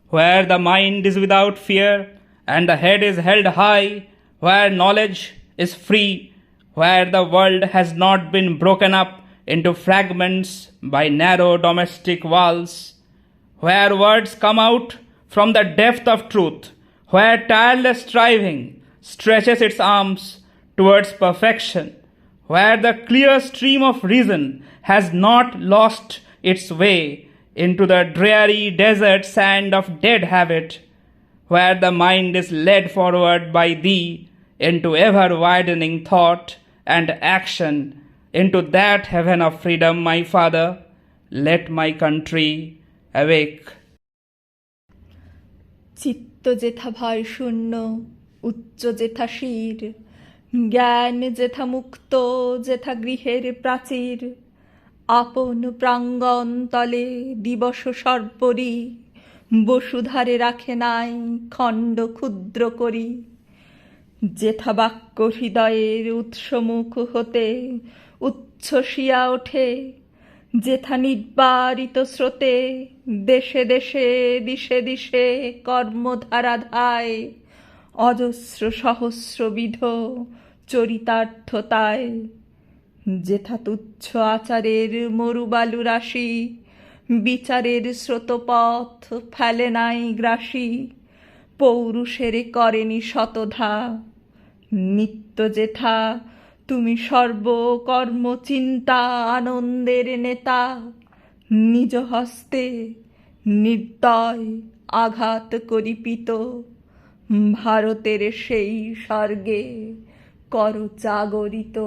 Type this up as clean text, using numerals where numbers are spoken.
where the mind is without fear and the head is held high, where knowledge is free, where the world has not been broken up into fragments by narrow domestic walls, where words come out from the depth of truth, where tireless striving stretches its arms towards perfection, where the clear stream of reason has not lost its way into the dreary desert sand of dead habit, where the mind is led forward by thee into ever-widening thought and action, into that heaven of freedom, my Father, let my country awake. চিত্ত যেথা ভয় শূন্য, উচ্চ যেথা শির, জ্ঞান যেথা মুক্ত, যেথা গৃহের প্রাচীর, আপন প্রাঙ্গণ তলে দিবস সর্বরি, বসুধারে রাখে নাই খণ্ড ক্ষুদ্র করি। যেথা বাক্য হৃদয়ের উৎসমুখ হতে উচ্ছ্বসিয়া ওঠে, যেথা নির্বারিত স্রোতে দেশে দেশে দিশে দিশে কর্মধারা ধায়, অজস্র সহস্রবিধ চরিতার্থতায়। যেথা তুচ্ছ আচারের মরুবালু রাশি, বিচারের স্রোতপথ ফেলে নাই গ্রাসী, পৌরুষের করেনি শতধা। নিত্য যেথা তুমি সর্বকর্ম চিন্তা আনন্দের নেতা, নিজ হস্তে নির্দয় আঘাত করিপিত, ভারতের সেই স্বর্গে কর জাগরিত।